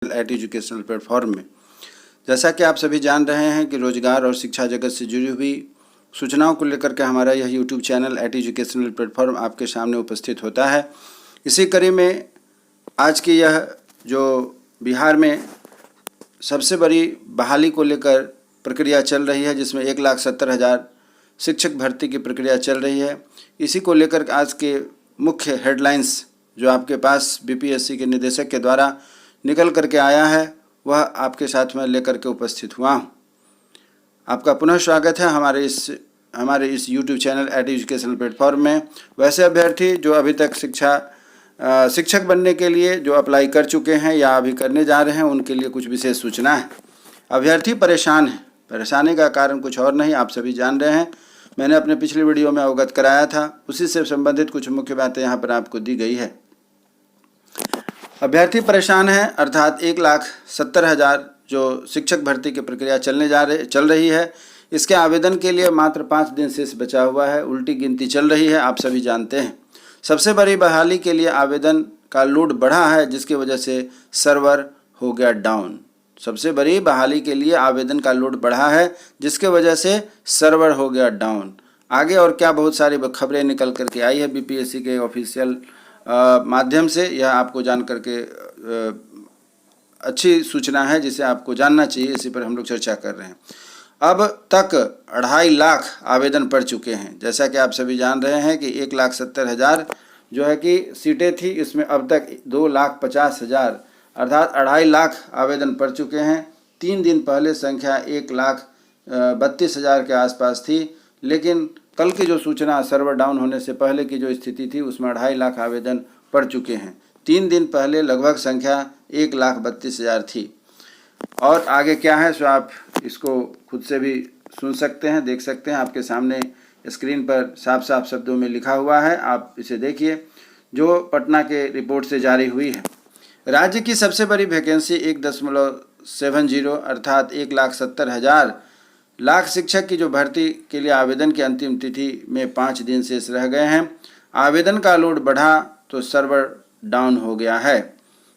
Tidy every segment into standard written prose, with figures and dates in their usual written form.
Eight educational platform में। जैसा कि आप सभी जान रहे हैं कि रोजगार और शिक्षा जगत से जुड़ी हुई सूचनाओं को लेकर के हमारा यह YouTube channel at educational platform आपके सामने उपस्थित होता है। इसी कड़ी में आज की यह जो बिहार में सबसे बड़ी बहाली को लेकर प्रक्रिया चल रही है, जिसमें 1,70,000 शिक्षक भर्ती की प्रक्रिया चल रही है, इसी को लेकर आज के मुख्य हेडलाइंस जो आपके पास बीपीएससी के निदेशक के द्वारा निकल करके आया है वह आपके साथ में लेकर के उपस्थित हुआ हूँ। आपका पुनः स्वागत है हमारे इस YouTube channel at educational platform में। वैसे अभ्यर्थी जो अभी तक शिक्षक बनने के लिए जो अप्लाई कर चुके हैं या अभी करने जा रहे हैं, उनके लिए कुछ विशेष सूचना है। अभ्यर्थी परेशान है, परेशानी का कारण कुछ और नहीं, आप सभी जान रहे हैं। मैंने अपने पिछली वीडियो में अवगत कराया था, उसी से संबंधित कुछ मुख्य बातें यहाँ पर आपको दी गई है। अभ्यर्थी परेशान है अर्थात 1,70,000 जो शिक्षक भर्ती की प्रक्रिया चल रही है, इसके आवेदन के लिए मात्र 5 दिन शेष बचा हुआ है। उल्टी गिनती चल रही है, आप सभी जानते हैं। सबसे बड़ी बहाली के लिए आवेदन का लोड बढ़ा है, जिसकी वजह से सर्वर हो गया डाउन। सबसे बड़ी बहाली के लिए आवेदन का लोड बढ़ा है, जिसके वजह से सर्वर हो गया डाउन। आगे और क्या बहुत सारी खबरें निकल करके आई है बीपीएससी के ऑफिशियल माध्यम से, यह आपको जान करके अच्छी सूचना है जिसे आपको जानना चाहिए। इसी पर हम लोग चर्चा कर रहे हैं। अब तक 2.5 लाख आवेदन पड़ चुके हैं। जैसा कि आप सभी जान रहे हैं कि 1,70,000 जो है कि सीटें थी, इसमें अब तक 2,50,000 अर्थात 2.5 लाख आवेदन पड़ चुके हैं। 3 दिन पहले संख्या 1,32,000 के आसपास थी, लेकिन कल की जो सूचना सर्वर डाउन होने से पहले की जो स्थिति थी उसमें 2.5 लाख आवेदन पड़ चुके हैं। 3 दिन पहले लगभग संख्या 1,32,000 थी। और आगे क्या है सो आप इसको खुद से भी सुन सकते हैं, देख सकते हैं। आपके सामने स्क्रीन पर साफ साफ शब्दों में लिखा हुआ है, आप इसे देखिए, जो पटना के रिपोर्ट से जारी हुई है। राज्य की सबसे बड़ी वैकेंसी 1.70 अर्थात 1,70,000 लाख शिक्षक की जो भर्ती के लिए आवेदन की अंतिम तिथि में 5 दिन शेष रह गए हैं। आवेदन का लोड बढ़ा तो सर्वर डाउन हो गया है।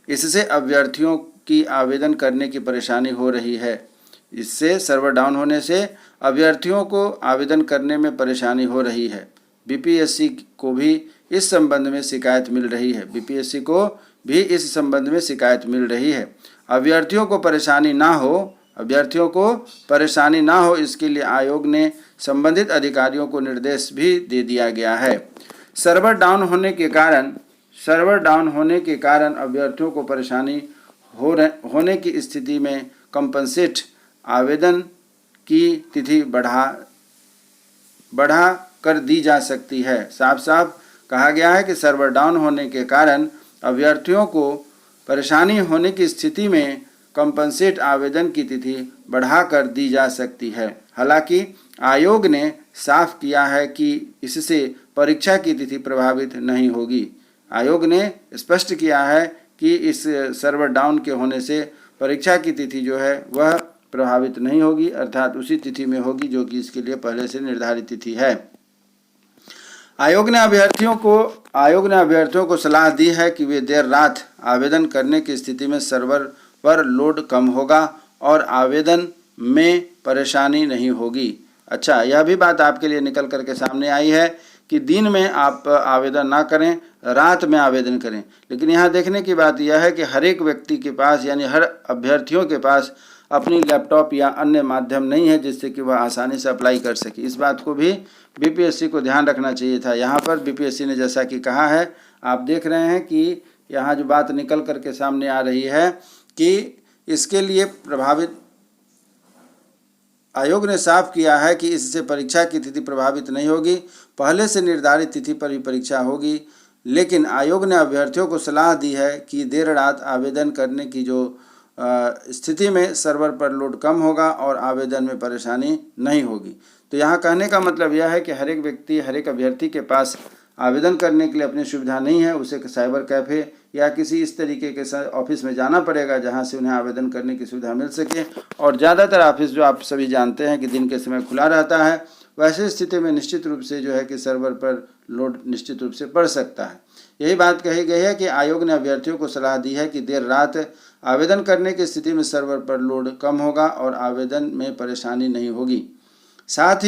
इससे अभ्यर्थियों की आवेदन करने की परेशानी हो रही है। इससे सर्वर डाउन होने से अभ्यर्थियों को आवेदन करने में परेशानी हो रही है। बीपीएससी को भी इस संबंध में शिकायत मिल रही है। बीपीएससी को भी इस संबंध में शिकायत मिल रही है। अभ्यर्थियों को परेशानी ना हो इसके लिए आयोग ने संबंधित अधिकारियों को निर्देश भी दे दिया गया है। सर्वर डाउन होने के कारण अभ्यर्थियों को परेशानी होने की स्थिति में कंपनसेट आवेदन की तिथि बढ़ा कर दी जा सकती है। साफ साफ कहा गया है कि सर्वर डाउन होने के कारण अभ्यर्थियों को परेशानी होने की स्थिति में कंपनसेट आवेदन की तिथि बढ़ाकर दी जा सकती है। हालांकि आयोग ने साफ किया है कि इससे परीक्षा की तिथि प्रभावित नहीं होगी। आयोग ने स्पष्ट किया है कि इस सर्वर डाउन के होने से परीक्षा की तिथि जो है वह प्रभावित नहीं होगी, अर्थात उसी तिथि में होगी जो कि इसके लिए पहले से निर्धारित तिथि है। आयोग ने अभ्यर्थियों को सलाह दी है कि वे देर रात आवेदन करने की स्थिति में सर्वर पर लोड कम होगा और आवेदन में परेशानी नहीं होगी। अच्छा, यह भी बात आपके लिए निकल करके सामने आई है कि दिन में आप आवेदन ना करें, रात में आवेदन करें। लेकिन यहाँ देखने की बात यह है कि हर एक व्यक्ति के पास यानी हर अभ्यर्थियों के पास अपनी लैपटॉप या अन्य माध्यम नहीं है जिससे कि वह आसानी से अप्लाई कर सके। इस बात को भी बीपीएससी को ध्यान रखना चाहिए था। यहाँ पर बीपीएससी ने जैसा कि कहा है, आप देख रहे हैं कि यहाँ जो बात निकल करके सामने आ रही है कि इसके लिए आयोग ने साफ किया है कि इससे परीक्षा की तिथि प्रभावित नहीं होगी। पहले से निर्धारित तिथि पर ही परीक्षा होगी, लेकिन आयोग ने अभ्यर्थियों को सलाह दी है कि देर रात आवेदन करने की जो स्थिति में सर्वर पर लोड कम होगा और आवेदन में परेशानी नहीं होगी। तो यहाँ कहने का मतलब यह है कि हर एक अभ्यर्थी के पास आवेदन करने के लिए अपनी सुविधा नहीं है। उसे साइबर कैफ़े या किसी इस तरीके के ऑफिस में जाना पड़ेगा जहां से उन्हें आवेदन करने की सुविधा मिल सके। और ज़्यादातर ऑफिस जो आप सभी जानते हैं कि दिन के समय खुला रहता है, वैसी स्थिति में निश्चित रूप से जो है कि सर्वर पर लोड निश्चित रूप से बढ़ सकता है। यही बात कही गई है कि आयोग ने अभ्यर्थियों को सलाह दी है कि देर रात आवेदन करने की स्थिति में सर्वर पर लोड कम होगा और आवेदन में परेशानी नहीं होगी। साथ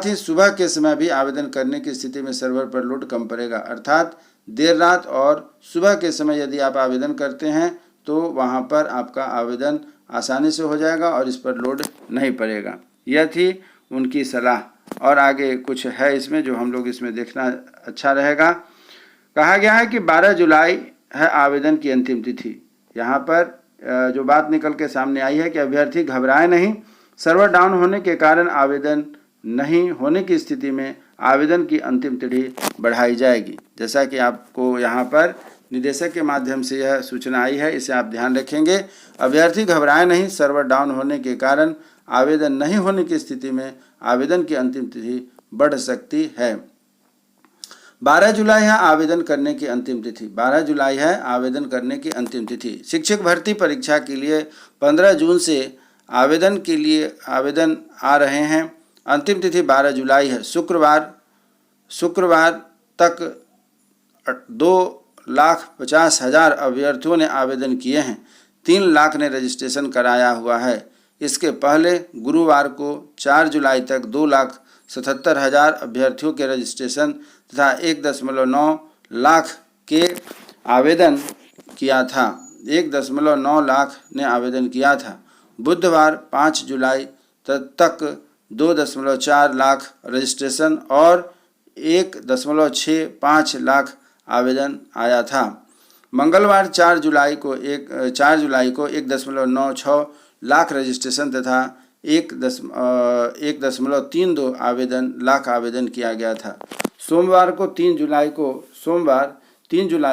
ही सुबह के समय भी आवेदन करने की स्थिति में सर्वर पर लोड कम पड़ेगा। अर्थात देर रात और सुबह के समय यदि आप आवेदन करते हैं तो वहां पर आपका आवेदन आसानी से हो जाएगा और इस पर लोड नहीं पड़ेगा। यह थी उनकी सलाह। और आगे कुछ है इसमें जो हम लोग इसमें देखना अच्छा रहेगा। कहा गया है कि 12 जुलाई है आवेदन की अंतिम तिथि। यहाँ पर जो बात निकल के सामने आई है कि अभ्यर्थी घबराए नहीं, सर्वर डाउन होने के कारण आवेदन नहीं होने की स्थिति में आवेदन की अंतिम तिथि बढ़ाई जाएगी। जैसा कि आपको यहाँ पर निदेशक के माध्यम से यह सूचना आई है, इसे आप ध्यान रखेंगे। अभ्यर्थी घबराए नहीं, सर्वर डाउन होने के कारण आवेदन नहीं होने की स्थिति में आवेदन की अंतिम तिथि बढ़ सकती है। 12 जुलाई है आवेदन करने की अंतिम तिथि। 12 जुलाई है आवेदन करने की अंतिम तिथि। शिक्षक भर्ती परीक्षा के लिए 15 जून से आवेदन के लिए आवेदन आ रहे हैं। अंतिम तिथि 12 जुलाई है। शुक्रवार तक 2,50,000 अभ्यर्थियों ने आवेदन किए हैं। 3 लाख ने रजिस्ट्रेशन कराया हुआ है। इसके पहले गुरुवार को 4 जुलाई तक 2,77,000 अभ्यर्थियों के रजिस्ट्रेशन तथा 1.9 लाख के आवेदन किया था। 1.9 लाख ने आवेदन किया था। बुधवार 5 जुलाई तक 2.4 लाख रजिस्ट्रेशन और 1.65 लाख आवेदन आया था। मंगलवार 4 जुलाई को 1.96 लाख रजिस्ट्रेशन तथा 1.32 लाख आवेदन किया गया था। सोमवार 3 जुलाई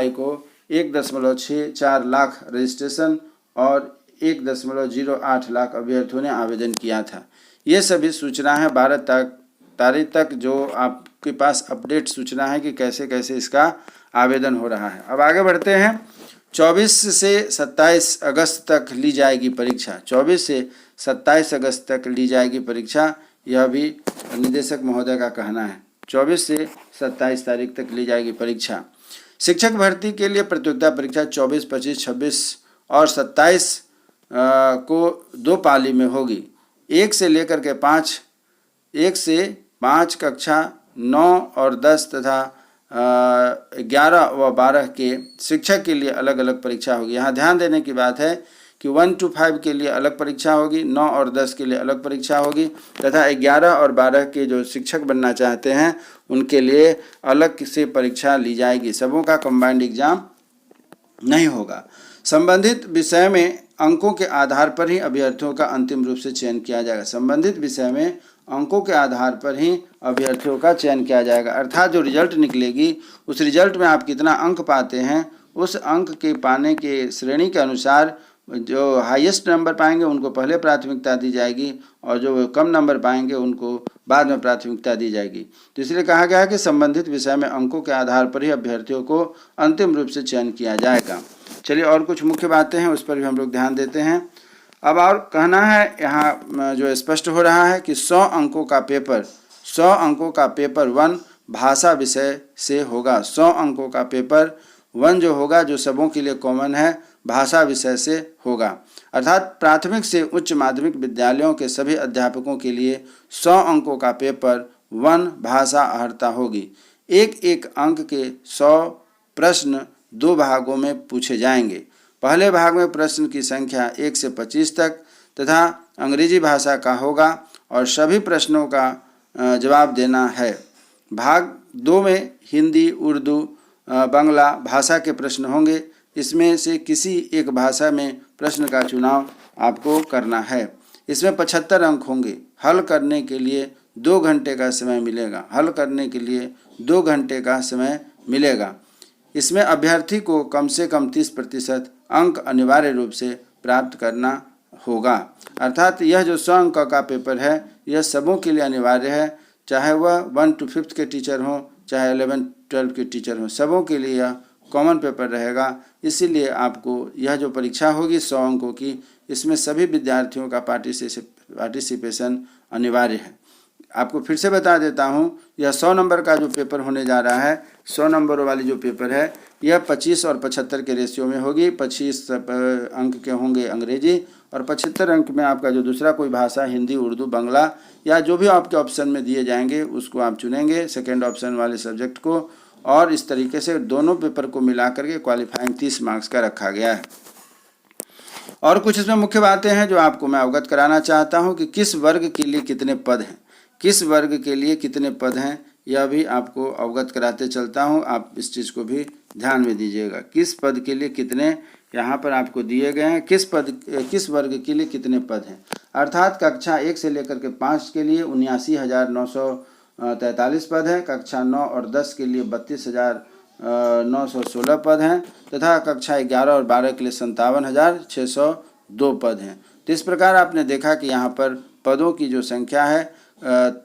को 1.64 लाख रजिस्ट्रेशन और 1.08 लाख अभ्यर्थियों ने आवेदन किया था। ये सभी सूचना है 12 तारीख तक जो आपके पास अपडेट सूचना है कि कैसे कैसे इसका आवेदन हो रहा है। अब आगे बढ़ते हैं। 24 से 27 अगस्त तक ली जाएगी परीक्षा। 24 से 27 अगस्त तक ली जाएगी परीक्षा, यह भी निदेशक महोदय का कहना है। 24 से 27 तारीख तक ली जाएगी परीक्षा। शिक्षक भर्ती के लिए प्रतियोगिता परीक्षा 24, 25, 26 और 27 को 2 पाली में होगी। 1 से लेकर के 5 कक्षा 9 और 10 तथा 11 व 12 के शिक्षक के लिए अलग अलग परीक्षा होगी। यहाँ ध्यान देने की बात है कि 1 to 5 के लिए अलग परीक्षा होगी, 9 और 10 के लिए अलग परीक्षा होगी तथा 11 और 12 के जो शिक्षक बनना चाहते हैं उनके लिए अलग से परीक्षा ली जाएगी। सबों का कंबाइंड एग्जाम नहीं होगा। संबंधित विषय में अंकों के आधार पर ही अभ्यर्थियों का अंतिम रूप से चयन किया जाएगा। संबंधित विषय में अंकों के आधार पर ही अभ्यर्थियों का चयन किया जाएगा। अर्थात जो रिजल्ट निकलेगी उस रिजल्ट में आप कितना अंक पाते हैं, उस अंक के पाने के श्रेणी के अनुसार जो हाईएस्ट नंबर पाएंगे उनको पहले प्राथमिकता दी जाएगी और जो कम नंबर पाएंगे उनको बाद में प्राथमिकता दी जाएगी। तो इसलिए कहा गया है कि संबंधित विषय में अंकों के आधार पर ही अभ्यर्थियों को अंतिम रूप से चयन किया जाएगा। चलिए और कुछ मुख्य बातें हैं उस पर भी हम लोग ध्यान देते हैं। अब और कहना है यहाँ जो स्पष्ट हो रहा है कि 100 अंकों का पेपर 1 भाषा विषय से होगा। 100 अंकों का पेपर 1 जो होगा, जो सबों के लिए कॉमन है, भाषा विषय से होगा। अर्थात प्राथमिक से उच्च माध्यमिक विद्यालयों के सभी अध्यापकों के लिए 100 अंकों का पेपर 1 भाषा अहर्ता होगी। एक अंक के 100 प्रश्न 2 भागों में पूछे जाएंगे। पहले भाग में प्रश्न की संख्या 1 से 25 तक तथा अंग्रेजी भाषा का होगा और सभी प्रश्नों का जवाब देना है। भाग 2 में हिंदी, उर्दू, बांग्ला भाषा के प्रश्न होंगे। इसमें से किसी एक भाषा में प्रश्न का चुनाव आपको करना है। इसमें 75 अंक होंगे। हल करने के लिए 2 घंटे का समय मिलेगा। इसमें अभ्यर्थी को कम से कम 30% अंक अनिवार्य रूप से प्राप्त करना होगा। अर्थात यह जो 100 अंक का पेपर है यह सबों के लिए अनिवार्य है, चाहे वह 1 to 5 के टीचर हों, चाहे 11-12 के टीचर हों, सबों के लिए यह कॉमन पेपर रहेगा। इसीलिए आपको यह जो परीक्षा होगी 100 अंकों की, इसमें सभी विद्यार्थियों का पार्टिसिपेशन अनिवार्य है। आपको फिर से बता देता हूँ, यह 100 नंबर का जो पेपर होने जा रहा है, 100 नंबर वाली जो पेपर है, यह 25 और 75 के रेशियो में होगी। 25 अंक के होंगे अंग्रेजी और 75 अंक में आपका जो दूसरा कोई भाषा, हिंदी, उर्दू, बांग्ला या जो भी आपके ऑप्शन में दिए जाएंगे उसको आप चुनेंगे, सेकेंड ऑप्शन वाले सब्जेक्ट को। और इस तरीके से दोनों पेपर को मिला करके क्वालिफाइंग 30 मार्क्स का रखा गया है। और कुछ इसमें मुख्य बातें हैं जो आपको मैं अवगत कराना चाहता हूं कि किस वर्ग के लिए कितने पद हैं, किस वर्ग के लिए कितने पद हैं, यह भी आपको अवगत कराते चलता हूं। आप इस चीज़ को भी ध्यान में दीजिएगा, किस पद के लिए कितने यहाँ पर आपको दिए गए हैं, किस वर्ग के लिए कितने पद हैं। अर्थात कक्षा 1 से लेकर के 5 के लिए 79,943 पद हैं, कक्षा 9 और 10 के लिए 32,916 पद हैं तथा कक्षा 11 और 12 के लिए 57,602 पद हैं। तो इस प्रकार आपने देखा कि यहाँ पर पदों की जो संख्या है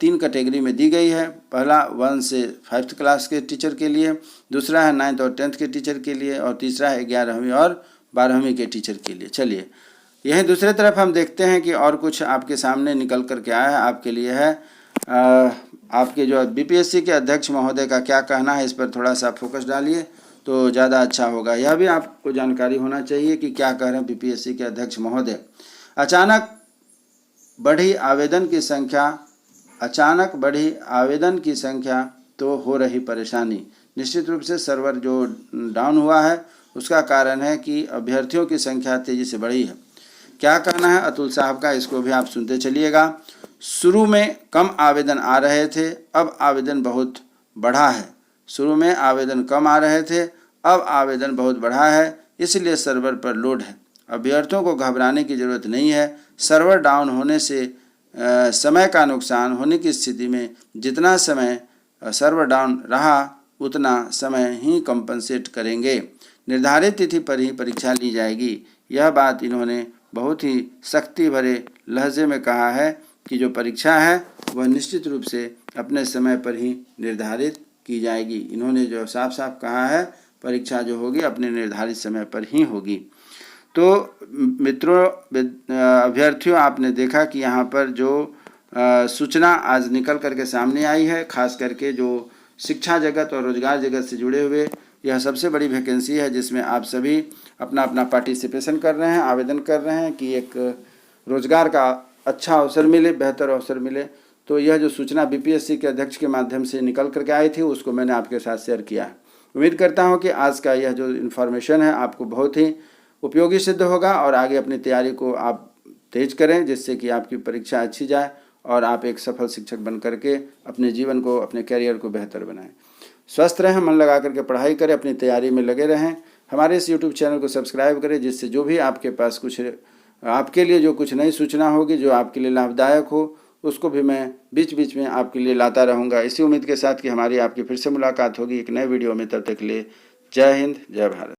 3 कैटेगरी में दी गई है। पहला 1 से 5th क्लास के टीचर के लिए, दूसरा है 9th और 10th के टीचर के लिए और तीसरा है 11वीं और 12वीं के टीचर के लिए। चलिए यहीं दूसरी तरफ हम देखते हैं कि और कुछ आपके सामने निकल करके आया है आपके लिए है। आपके जो बीपीएससी के अध्यक्ष महोदय का क्या कहना है, इस पर थोड़ा सा फोकस डालिए तो ज़्यादा अच्छा होगा। यह भी आपको जानकारी होना चाहिए कि क्या कह रहे हैं बीपीएससी के अध्यक्ष महोदय। अचानक बढ़ी आवेदन की संख्या तो हो रही परेशानी। निश्चित रूप से सर्वर जो डाउन हुआ है उसका कारण है कि अभ्यर्थियों की संख्या तेज़ी से बढ़ी है। क्या कहना है अतुल साहब का, इसको भी आप सुनते चलिएगा। शुरू में कम आवेदन आ रहे थे, अब आवेदन बहुत बढ़ा है। शुरू में आवेदन कम आ रहे थे, अब आवेदन बहुत बढ़ा है, इसलिए सर्वर पर लोड है। अभ्यर्थियों को घबराने की ज़रूरत नहीं है। सर्वर डाउन होने से समय का नुकसान होने की स्थिति में जितना समय सर्वर डाउन रहा उतना समय ही कंपनसेट करेंगे। निर्धारित तिथि पर ही परीक्षा ली जाएगी। यह बात इन्होंने बहुत ही सख्ती भरे लहजे में कहा है कि जो परीक्षा है वह निश्चित रूप से अपने समय पर ही निर्धारित की जाएगी। इन्होंने जो साफ साफ कहा है परीक्षा जो होगी अपने निर्धारित समय पर ही होगी। तो मित्रों, अभ्यर्थियों, आपने देखा कि यहाँ पर जो सूचना आज निकल करके सामने आई है, खास करके जो शिक्षा जगत और रोजगार जगत से जुड़े हुए, यह सबसे बड़ी वैकेंसी है जिसमें आप सभी अपना अपना पार्टिसिपेशन कर रहे हैं, आवेदन कर रहे हैं कि एक रोजगार का अच्छा अवसर मिले, बेहतर अवसर मिले। तो यह जो सूचना बीपीएससी के अध्यक्ष के माध्यम से निकल करके आई थी उसको मैंने आपके साथ शेयर किया है। उम्मीद करता हूं कि आज का यह जो इन्फॉर्मेशन है आपको बहुत ही उपयोगी सिद्ध होगा और आगे अपनी तैयारी को आप तेज करें जिससे कि आपकी परीक्षा अच्छी जाए और आप एक सफल शिक्षक बन करके अपने जीवन को, अपने कैरियर को बेहतर बनाएं। स्वस्थ रहें, मन लगा करके पढ़ाई करें, अपनी तैयारी में लगे रहें। हमारे इस यूट्यूब चैनल को सब्सक्राइब करें जिससे जो भी आपके पास कुछ आपके लिए जो कुछ नई सूचना होगी जो आपके लिए लाभदायक हो उसको भी मैं बीच बीच में आपके लिए लाता रहूँगा। इसी उम्मीद के साथ कि हमारी आपकी फिर से मुलाकात होगी एक नए वीडियो में। तब तक के लिए जय हिंद, जय भारत।